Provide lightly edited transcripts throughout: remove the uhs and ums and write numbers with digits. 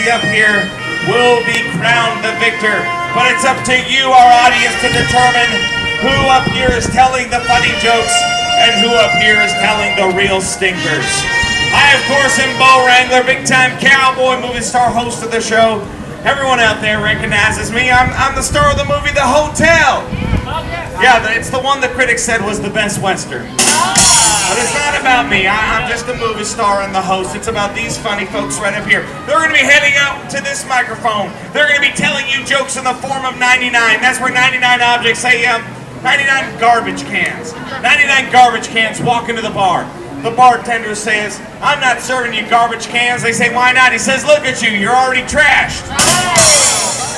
see up here will be crowned the victor. But it's up to you, our audience, to determine who up here is telling the funny jokes and who up here is telling the real stinkers. I, of course, am Bo Wrangler, big-time cowboy movie star, host of the show. Everyone out there recognizes me. I'm the star of the movie The Hotel. Yeah, it's the one the critics said was the best Western. But it's not about me. I'm just a movie star and the host. It's about these funny folks right up here. They're going to be heading out to this microphone. They're going to be telling you jokes in the form of 99. That's where 99 objects say 99 garbage cans. 99 garbage cans walk into the bar. The bartender says, "I'm not serving you garbage cans." They say, "Why not?" He says, "Look at you, you're already trashed.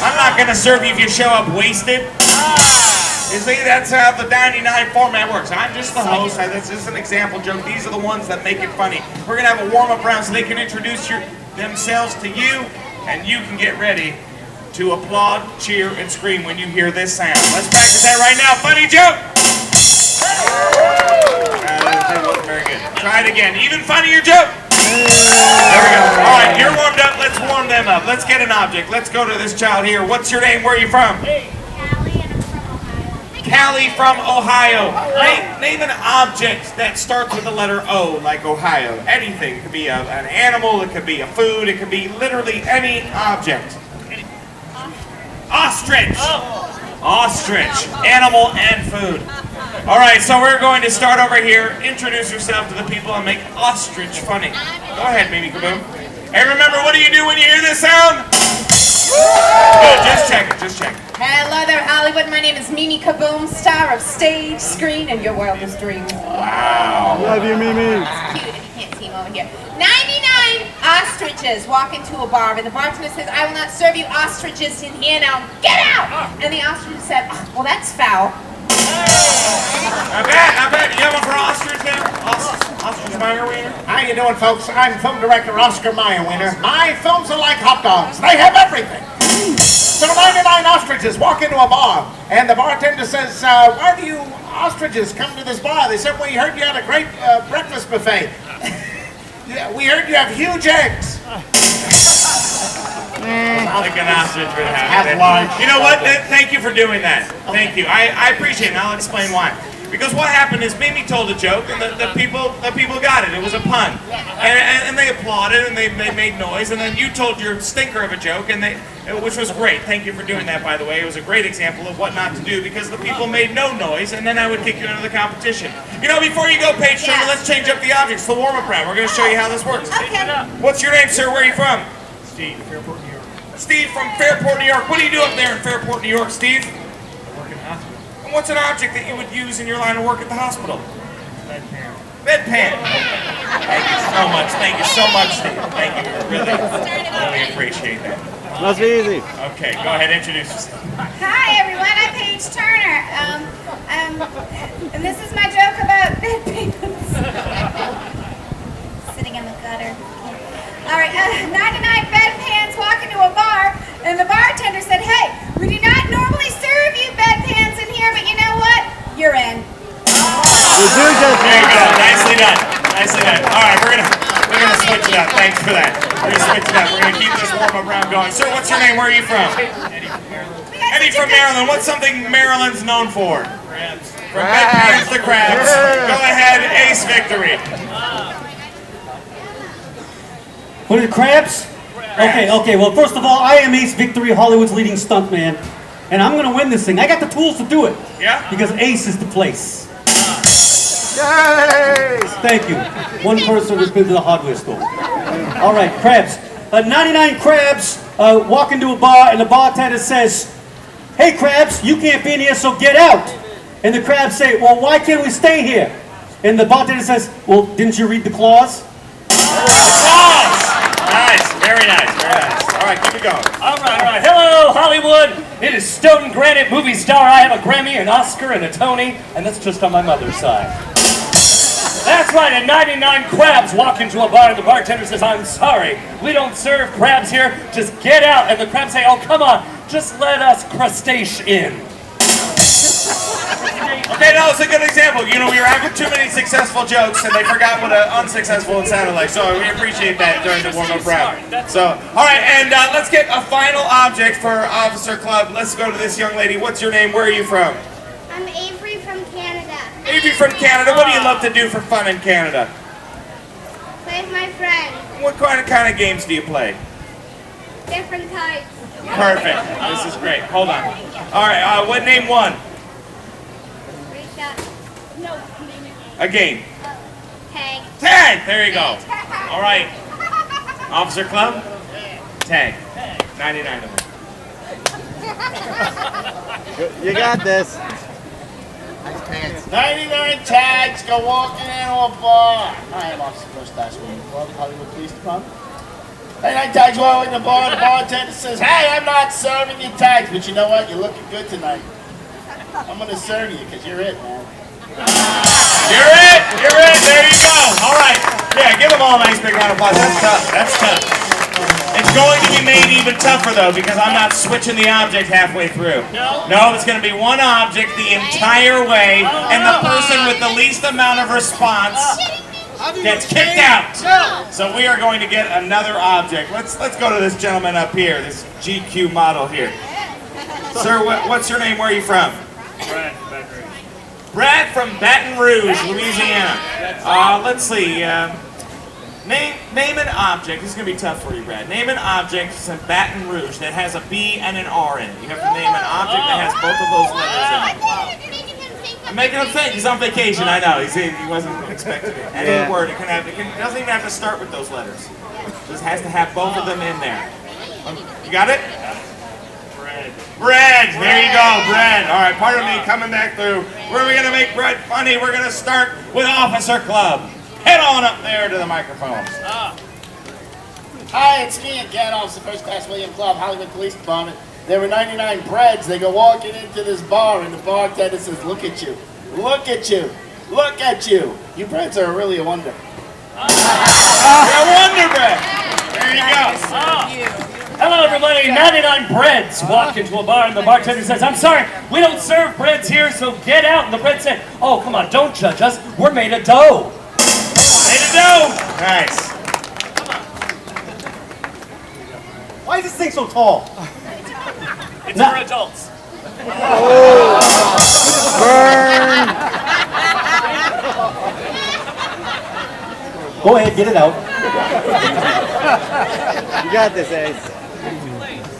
I'm not going to serve you if you show up wasted." You see, that's how the 99 format works. I'm just the host. This is an example joke. These are the ones that make it funny. We're going to have a warm-up round so they can introduce themselves to you, and you can get ready to applaud, cheer, and scream when you hear this sound. Let's practice that right now. Funny joke! That wasn't very good. Try it again. Even funnier joke! There we go. All right, you're warmed up. Let's warm them up. Let's get an object. Let's go to this child here. What's your name? Where are you from? Callie from Ohio. Name an object that starts with the letter O, like Ohio. Anything. It could be an animal, it could be a food, it could be literally any object. Ostrich. Ostrich. Animal and food. All right, so we're going to start over here. Introduce yourself to the people and make ostrich funny. Go ahead, Mimi Kaboom. Hey, remember, what do you do when you hear this sound? Good, just check it, just check it. Hello there, Hollywood. My name is Mimi Kaboom, star of stage, screen, and your wildest dreams. Wow. Love you, Mimi. It's cute if you can't see him over here. 99 ostriches walk into a bar, and the bartender says, "I will not serve you ostriches in here now. Get out!" And the ostrich said, "Oh, well, that's foul." I bet. You have one for ostrich there? Ostrich Meyer-Wiener? How you doing, folks? I'm film director Oscar Meyer-Wiener. My films are like hot dogs. They have everything. So 99 ostriches walk into a bar, and the bartender says, "Why do you ostriches come to this bar?" They said, "We heard you had a great breakfast buffet. Yeah, we heard you have huge eggs." Like an ostrich would have. Have lunch. You know what? Thank you for doing that. Thank you. I appreciate it, and I'll explain why. Because what happened is Mimi told a joke, and the people got it. It was a pun, and they applauded and they made noise. And then you told your stinker of a joke, which was great. Thank you for doing that, by the way. It was a great example of what not to do because the people made no noise, and then I would kick you into the competition. You know, before you go, Paige Turner, let's change up the objects. The warm-up round. We're going to show you how this works. Okay. What's your name, sir? Where are you from? Steve, Fairport, New York. Steve from Fairport, New York. What do you do up there in Fairport, New York, Steve? I work in the hospital. And what's an object that you would use in your line of work at the hospital? Bedpan. Bedpan. Thank you so much. Thank you so much, Steve. Thank you. Really appreciate that. Must be easy. Okay, go ahead. Introduce yourself. Hi everyone, I'm Paige Turner. And this is my joke about bedpans. Sitting in the gutter. All right, 99 bedpans walk into a bar, and the bartender said, "Hey, we do not normally serve you bedpans in here, but you know what? You're in." We do just There you go. Nicely done. Nicely done. All right, we're gonna switch it up. Thanks for that. We're gonna switch it up. We're gonna keep this warm-up round going. Sir, what's your name? Where are you from? Eddie from Maryland. Eddie from Maryland. What's something Maryland's known for? Crabs. From bedpans to crabs. Go ahead, ace victory. What are the crabs? Okay. Well, first of all, I am Ace Victory, Hollywood's leading stuntman, and I'm gonna win this thing. I got the tools to do it. Yeah? Because Ace is the place. Yay! Thank you. One person has been to the hardware store. All right, crabs. 99 crabs walk into a bar, and the bartender says, "Hey, crabs, you can't be in here, so get out." And the crabs say, "Well, why can't we stay here?" And the bartender says, "Well, didn't you read the clause?" Applause! Nice, very nice, very nice. All right, keep it going. All right. Hello, Hollywood. It is Stone Granite movie star. I have a Grammy, an Oscar, and a Tony, and that's just on my mother's side. That's right, and 99 crabs walk into a bar, and the bartender says, "I'm sorry, we don't serve crabs here. Just get out." And the crabs say, "Oh, come on, just let us crustacean in." Okay, no, it's a good example. You know, we were having too many successful jokes, and they forgot what an unsuccessful one sounded like. So we appreciate that during the warm-up round. So, all right, and let's get a final object for Officer Club. Let's go to this young lady. What's your name? Where are you from? I'm Avery from Canada. Avery from Canada. What do you love to do for fun in Canada? Play with my friends. What kind of games do you play? Different types. Perfect. This is great. Hold on. All right, what name one? Reshot. No. A game. Tag. Tag! There you go. All right. Officer Club? Tag. 99 of them. You got this. 99 tags go walking into a bar. I am Officer First Class William Club, Hollywood Police Department. 99 tags walking in the bar. The bartender says, "Hey, I'm not serving you tags, but you know what? You're looking good tonight. I'm gonna serve you because you're it, man." You're it! You're it! There you go! All right. Yeah, give them all a nice big round of applause. That's tough. That's tough. It's going to be made even tougher, though, because I'm not switching the object halfway through. No, it's going to be one object the entire way, and the person with the least amount of response gets kicked out. So we are going to get another object. Let's go to this gentleman up here, this GQ model here. Sir, what's your name? Where are you from? Brad from Baton Rouge, Louisiana. Let's see. Name an object. This is going to be tough for you, Brad. Name an object from Baton Rouge that has a B and an R in it. You have to name an object that has both of those letters in it. I'm making him think. He's on vacation. I know. He wasn't expecting it. Any word. It doesn't even have to start with those letters. It just has to have both of them in there. You got it? Bread. There you go, bread. All right, pardon me, coming back through. Where are we going to make bread funny? We're going to start with Officer Club. Head on up there to the microphones. Hi, it's me again, Officer First Class William Club, Hollywood Police Department. There were 99 breads. They go walking into this bar, and the bartender says, "Look at you. Look at you. Look at you. You breads are really a wonder." You're a wonder bread. There you go. Hello, everybody. 99 breads walk into a bar, and the bartender says, "I'm sorry, we don't serve breads here, so get out." And the bread said, "Oh, come on, don't judge us. We're made of dough." Made of dough. Nice. Why is this thing so tall? It's for adults. Burn. Go ahead, get it out. You got this, Ace.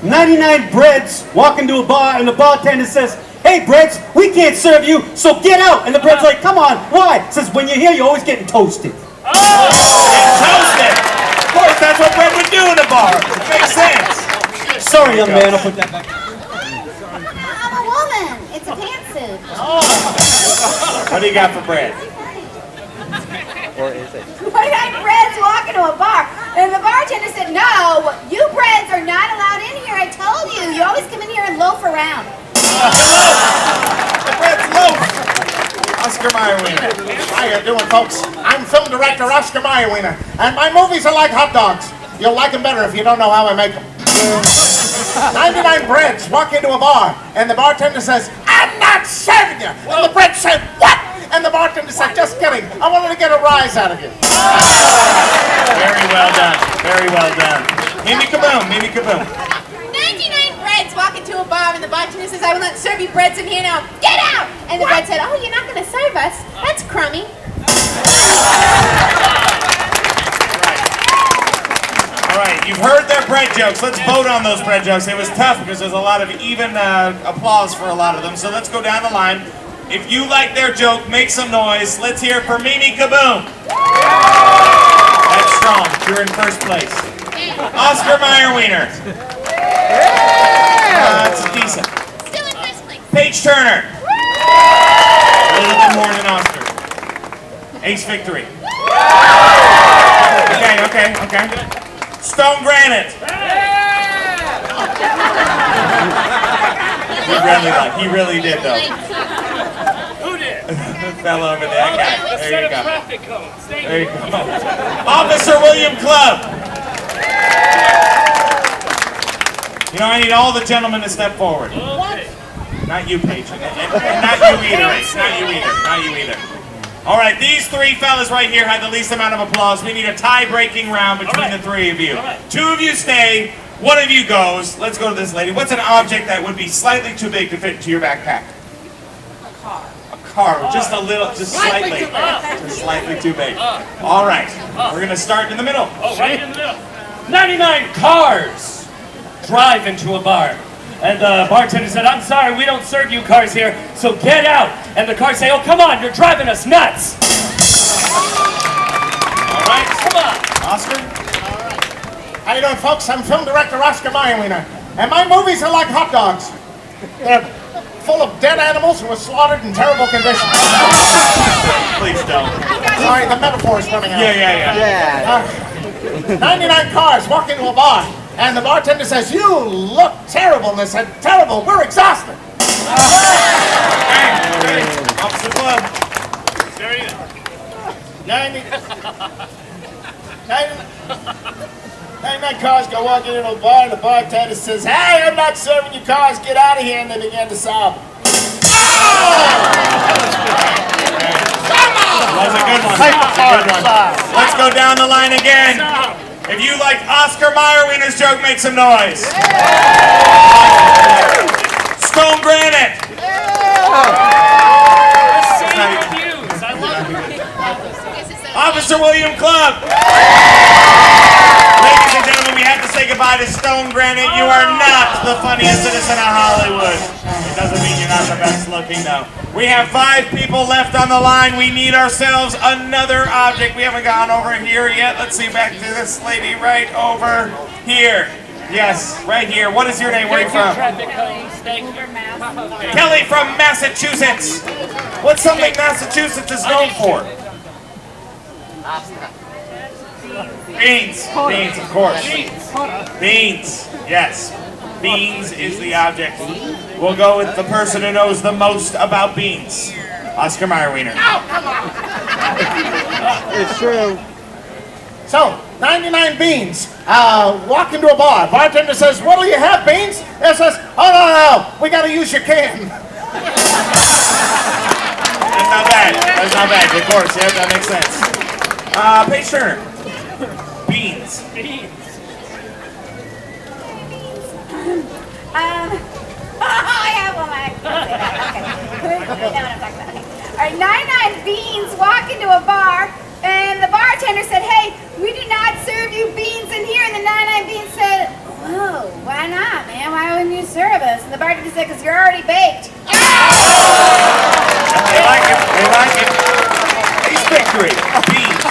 99 breads walk into a bar, and the bartender says, "Hey, breads, we can't serve you, so get out." And the bread's like, "Come on, why?" Says, "When you're here, you're always getting toasted." Getting toasted. Of course, that's what bread would do in a bar. It makes sense. Sorry, young man, I'll put that back. I'm a woman. It's a pantsuit. What do you got for bread? Or is it? 29 breads walk into a bar, and the bartender said, "No, you breads are not allowed in here. I told you. You always come in here and loaf around." The bread's loaf. Oscar Meyerweiner. How you doing, folks? I'm film director Oscar Meyerweiner, and my movies are like hot dogs. You'll like them better if you don't know how I make them. 99 breads walk into a bar, and the bartender says, "I'm not serving you." And the bread said, "What?" And the bartender said, "Just kidding. I wanted to get a rise out of you." Very well done. Very well done. Mimi kaboom. Mimi kaboom. 99 breads walk into a bar and the bartender says, "I will not serve you breads in here now. Get out!" And the bread said, "Oh, you're not going to serve us? That's crummy." All right, you've heard their bread jokes. Let's vote on those bread jokes. It was tough because there's a lot of even applause for a lot of them. So let's go down the line. If you like their joke, make some noise. Let's hear it for Mimi Kaboom. That's strong. You're in first place. Oscar Meyerweiner. That's decent. Still in first place. Paige Turner. A little bit more than Oscar. Ace Victory. Okay. Stone Granite. He really did though. Who did? Fell over there. I got it. Let's There set you a go. traffic cone. Stay There you go. Officer William Club. You know, I need all the gentlemen to step forward. Okay. Not you, Paige. And not you either, Ace. Not you either. Not you either. All right, these three fellas right here had the least amount of applause. We need a tie-breaking round between the three of you. Two of you stay, one of you goes. Let's go to this lady. What's an object that would be slightly too big to fit into your backpack? A car, just a little, just slightly. Just slightly too big. All right, we're gonna start in the middle. Oh, right in the middle. 99 cars drive into a bar. And the bartender said, I'm sorry, we don't serve you cars here, so get out. And the cars say, oh, come on, you're driving us nuts. All right, Come on. Oscar. How you doing, folks? I'm film director Oscar Mayer, and my movies are like hot dogs. They're full of dead animals who were slaughtered in terrible conditions. Please don't. Sorry, the metaphor is running out. Yeah. 99 cars walk into a bar, and the bartender says, you look terrible. And they said, terrible, we're exhausted. Hey, Officer Club. 99 cars go walking into a bar, and the bartender says, hey, I'm not serving you cars, get out of here, and they began to sob. That was a good one. Let's go down the line again. If you like Oscar Meyerwiener's joke, make some noise. Stone Granite. Officer William Club. Ladies and gentlemen, we have to say goodbye to Stone Granite. You are not the funniest citizen of Hollywood. It doesn't mean you're not the best looking, though. We have 5 people left on the line. We need ourselves another object. We haven't gone over here yet. Let's see, back to this lady right over here. Yes, right here. What is your name? Where are you from? Kelly from Massachusetts. What's something Massachusetts is known for? Beans. Beans, of course. Beans. Yes. Beans is the object. We'll go with the person who knows the most about beans. Oscar Meyerwiener. It's true. So, 99 beans walk into a bar. Bartender says, what'll you have, beans? It says, oh, no, we gotta use your can. That's not bad. That's not bad. Of course, yeah, that makes sense. Paige Turner. Beans. I have one. Okay. You know what I'm talking about. All right, 99 beans walk into a bar, and the bartender said, hey, we do not serve you beans in here. And the 99 beans said, whoa, why not, man? Why wouldn't you serve us? And the bartender said, because you're already baked. They like it. They like it. Ace victory. Beans.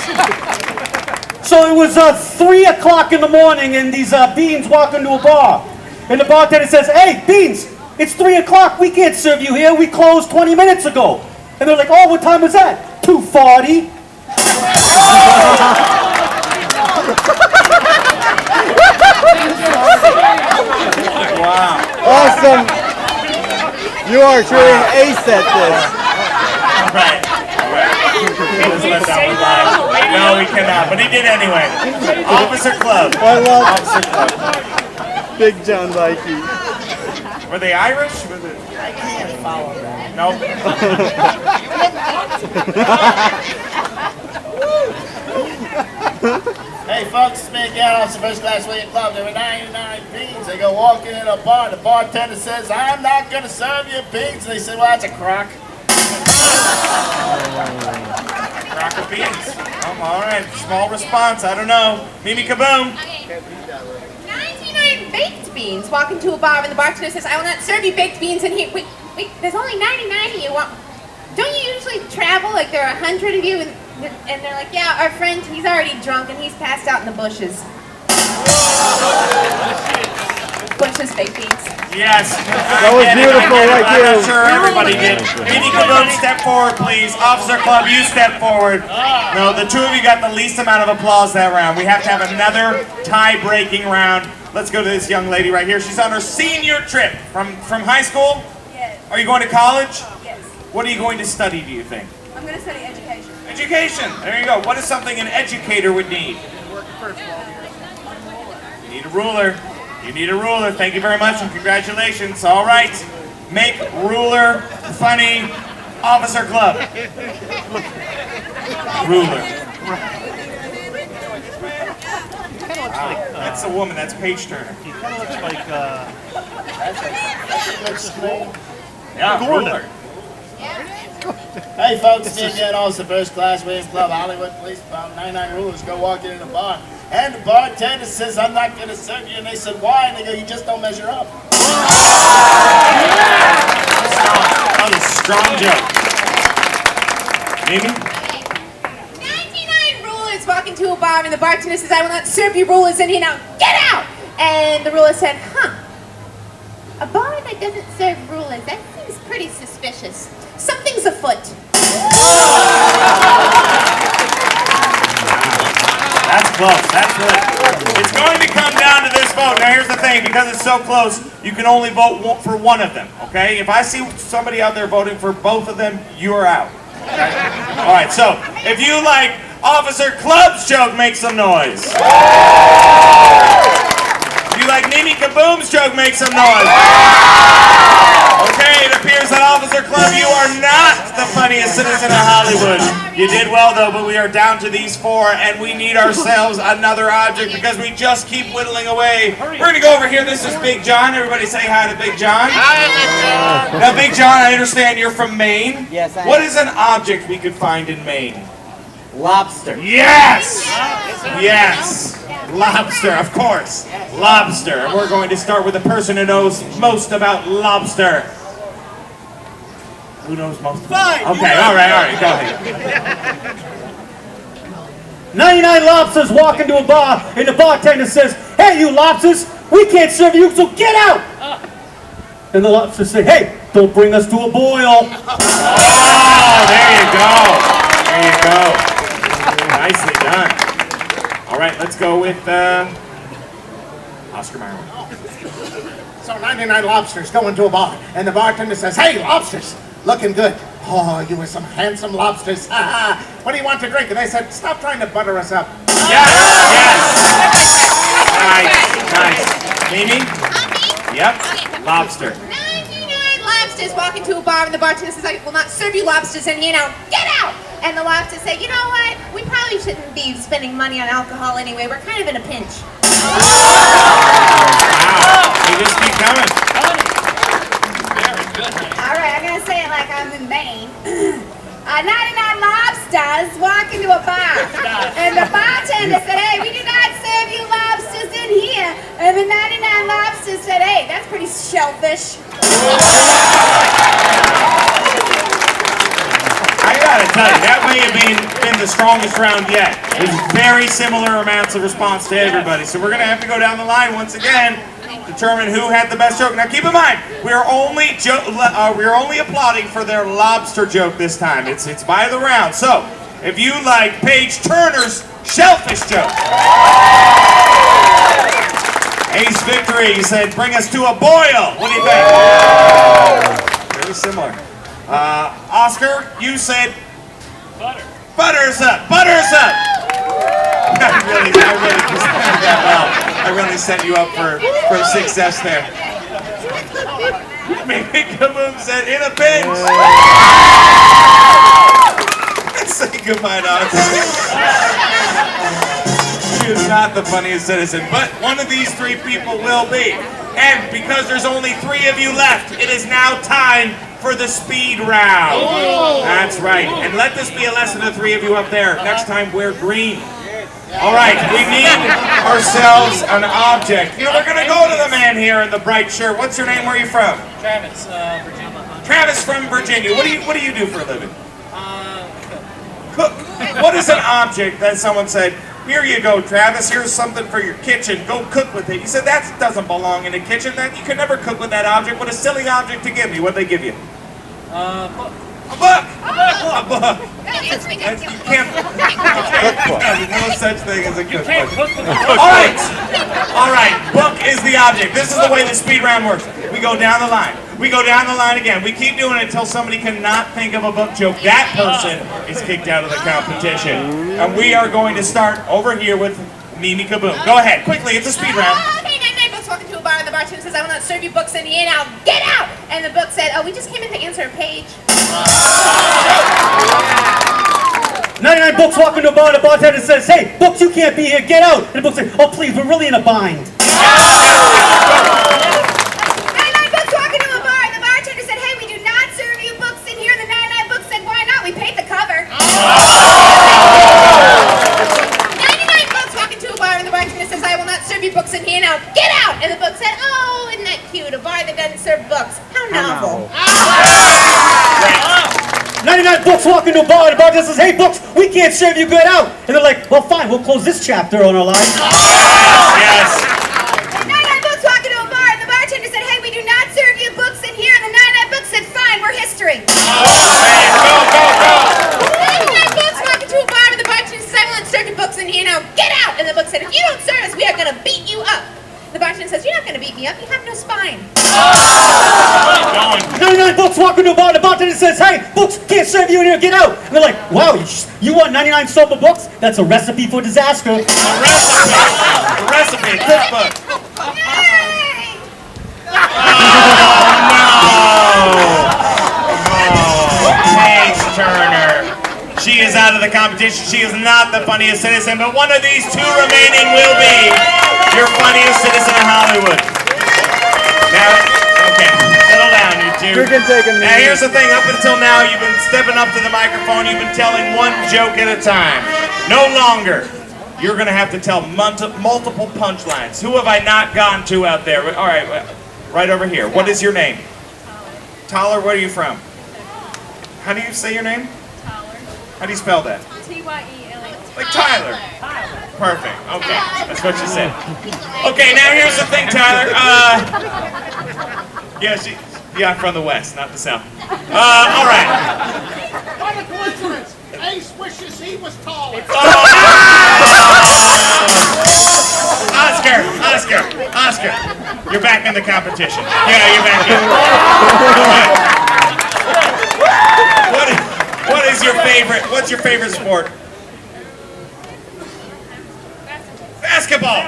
So it was 3 o'clock in the morning, and these beans walk into a bar. And the bartender says, hey, Beans, it's 3 o'clock. We can't serve you here. We closed 20 minutes ago. And they're like, oh, what time was that? 2:40. Wow. Awesome. You are truly an ace at this. Right. Let's let that one lie. No, he cannot, but he did anyway. Officer Club. I love Officer Club. Big John Vikey. Were they Irish? Were they... I can't follow that. Nope. Hey folks, it's me again, Officer First Class William Club. There were 99 beans. They go walking in a bar. The bartender says, I'm not going to serve you beans. And they say, well, that's a crock. Crock of beans. All right. Small response. I don't know. Mimi Kaboom. 99 baked beans walk into a bar and the bartender says, I will not serve you baked beans in here. Wait, there's only 99 of you. Don't you usually travel? Like there are 100 of you? And they're like, yeah, our friend, he's already drunk and he's passed out in the bushes. Bushes, baked beans. Yes. That was beautiful, like I'm not you. sure everybody did. Mimi Kaboom, step forward, please. Officer Club, you step forward. No, the two of you got the least amount of applause that round. We have to have another tie-breaking round. Let's go to this young lady right here. She's on her senior trip from high school. Yes. Are you going to college? Yes. What are you going to study, do you think? I'm going to study education. Education. There you go. What is something an educator would need? You need a ruler. You need a ruler. Thank you very much and congratulations. All right. make ruler funny officer club. Ruler. Wow, that's a woman. That's Page Turner. He kind of looks like, Yeah, ruler. Hey folks, me again, also First Class Wave Club, Hollywood Police Department, 99 rulers go walking in a bar, and the bartender says, I'm not going to serve you, and they said, why? And they go, you just don't measure up. That was a strong joke. Amy? 99 rulers walk into a bar and the bartender says, I will not serve you rulers in here now. Get out! And the ruler said, a bar that doesn't serve rulers, that seems pretty suspicious. Something's afoot. That's close. That's good. It's going to come down to this vote. Now here's the thing, because it's so close, you can only vote for one of them, okay? If I see somebody out there voting for both of them, you are out. Okay? All right, so if you like Officer Club's joke, make some noise. If you like Mimi Kaboom's joke, make some noise. Okay, it appears that Officer Club, you are not the funniest citizen of Hollywood. You did well, though, but we are down to these four, and we need ourselves another object because we just keep whittling away. We're going to go over here. This is Big John. Everybody say hi to Big John. Hi, Big John. Now, Big John, I understand you're from Maine. Yes, I am. What is an object we could find in Maine? Lobster. Yes! Yes! Lobster, of course. Lobster. And we're going to start with the person who knows most about lobster. Who knows most about it? Okay, all right, go ahead. 99 lobsters walk into a bar, and the bartender says, hey, you lobsters, we can't serve you, so get out! And the lobsters say, hey, don't bring us to a boil. Oh, there you go. There you go. Nicely done. All right, let's go with Oscar Mayer. So 99 lobsters go into a bar, and the bartender says, hey, lobsters, looking good. Oh, you were some handsome lobsters. What do you want to drink? And they said, stop trying to butter us up. Yes, yes. Nice. Mimi? Yep, lobster. 99 lobsters walk into a bar and the bartender says, I will not serve you lobsters in here now. Get out! And the lobsters say, you know what? We probably shouldn't be spending money on alcohol anyway. We're kind of in a pinch. Wow, they just keep coming. All right, I'm going to say it like I'm in Maine. 99 lobsters walk into a bar, and the bartender said, hey, we do not serve you lobsters in here. And the 99 lobsters said, hey, that's pretty shellfish. I gotta tell you, that may have been the strongest round yet. There's very similar amounts of response to everybody. So we're gonna have to go down the line once again, determine who had the best joke. Now keep in mind, we are only applauding for their lobster joke this time. It's by the round. So if you like Page Turner's shellfish joke, Ace Victory, you said bring us to a boil. What do you think? Very similar. Oscar, you said butter. Butters up. Butters up. I really set you up for success there. Maybe Kaboom said in a pinch. Say goodbye to Oscar. He is not the funniest citizen, but one of these three people will be. And because there's only 3 of you left, it is now time for the speed round. That's right. And let this be a lesson to 3 of you up there. Next time, wear green. All right, we need ourselves an object. You know, we're going to go to the man here in the bright shirt. What's your name? Where are you from? Travis, Virginia. Travis from Virginia. What do you do for a living? Cook. What is an object that someone said, here you go, Travis, here's something for your kitchen, go cook with it. You said, that doesn't belong in a kitchen, that you can never cook with that object. What a silly object to give me. What'd they give you? Book. A book! A book! You can't there's no such thing as a cookbook. All right, book is the object. This is the way the speed round works. We go down the line. We go down the line again. We keep doing it until somebody cannot think of a book joke. That person is kicked out of the competition. And we are going to start over here with Mimi Kaboom. Go ahead, quickly, it's a speed round. Okay, 99 folks walk into a bar and the bartender bartender says, I will not serve you books in the inn. Now get out! And the book said, oh, we just came in to answer a page. 99 Books walk into a bar, and the bartender says, hey, Books, you can't be here, get out! And the book says, oh, please, we're really in a bind. 99 Books walk into a bar, and the bartender said, hey, we do not serve you books in here. And the 99 Books said, why not? We paid the cover. 99 Books walk into a bar, and the bartender says, I will not serve you books in here. Now get out! And the book said, oh, isn't that cute? A bar that doesn't serve books. How novel. 99 Books walk into a bar, and the bartender says, hey, Books, we can't serve you, get out! And they're like, well, fine, we'll close this chapter on our lives. Yes. The 99 Books walk into a bar, and the bartender said, hey, we do not serve you books in here. And the 99 Books said, fine, we're history. 99 Books walk into a bar, and the bartender says, I will not serve you books in here. Now get out! And the book said, if you don't serve us, we are going to beat you up. The bartender says, you're not going to beat me up. You have no spine. 99 Books walk into a bar, and the bartender says, hey, Books, can't serve you in here, get out! And they're like, wow, you want 99 sober books? That's a recipe for disaster. A recipe. This book. Yay! Paige Turner. She is out of the competition. She is not the funniest citizen, but one of these two remaining will be your funniest citizen of Hollywood. Now, okay, settle down, you two. You can take a Now, minute. here's the thing. Up until now, you've been stepping up to the microphone. You've been telling one joke at a time. No longer. You're going to have to tell multiple punchlines. Who have I not gone to out there? All right, right over here. What is your name? Tyler, where are you from? How do you say your name? How do you spell that? T-Y-E-L-A. Like Tyler. Perfect. Okay, that's what you said. Okay, now here's the thing, Tyler. Yeah, I'm from the West, not the South. All right. What a coincidence! Ace wishes he was taller. Oscar, you're back in the competition. Yeah, you're back in. What's your favorite sport? Basketball.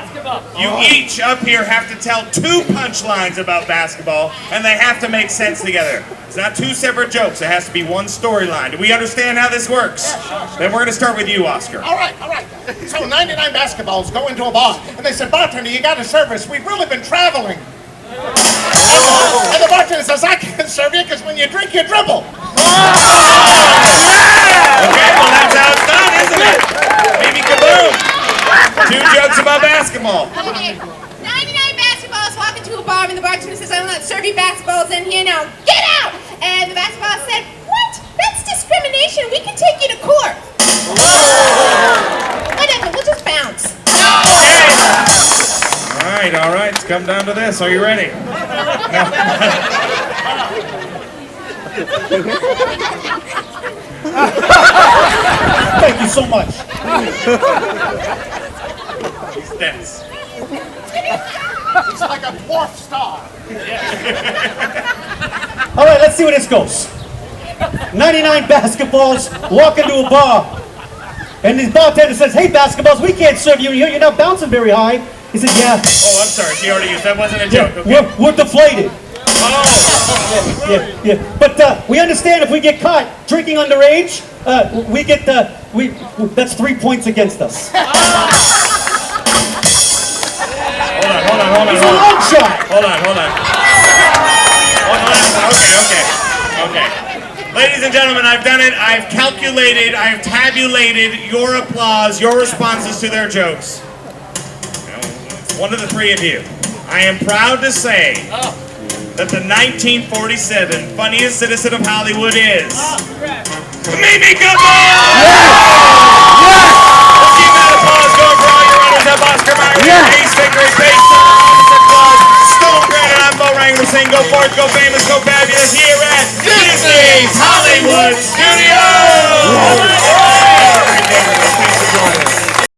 You each up here have to tell 2 punchlines about basketball, and they have to make sense together. It's not 2 separate jokes. It has to be one storyline. Do we understand how this works? Then we're going to start with you, Oscar. All right. So 99 basketballs go into a bar, and they said, bartender, you got to serve us. We've really been traveling. And the bartender says, I can't serve you because when you drink, you dribble. Okay, well that's how it's done, isn't it? Maybe kaboom. 2 jokes about basketball. Okay. 99 basketballs walk into a bar, and the bartender says, I will not serve you basketballs in here. Now get out! And the basketball said, what? That's discrimination. We can take you to court. Whatever, we'll just bounce. All right, it's come down to this. Are you ready? Thank you so much. He's dense. He's like a dwarf star. All right, let's see where this goes. 99 basketballs walk into a bar, and the bartender says, hey, basketballs, we can't serve you in here. You're not bouncing very high. He said, yeah. Oh, I'm sorry. She already used that. Wasn't a joke. Okay. We're deflated. Oh. Yeah. But we understand if we get caught drinking underage, we get that's 3 points against us. Hold on. He's a long shot. Hold on. Okay. Ladies and gentlemen, I've done it. I've calculated, I've tabulated your applause, your responses to their jokes. One of the 3 of you. I am proud to say that the 1947 funniest citizen of Hollywood is Mimi Gabon!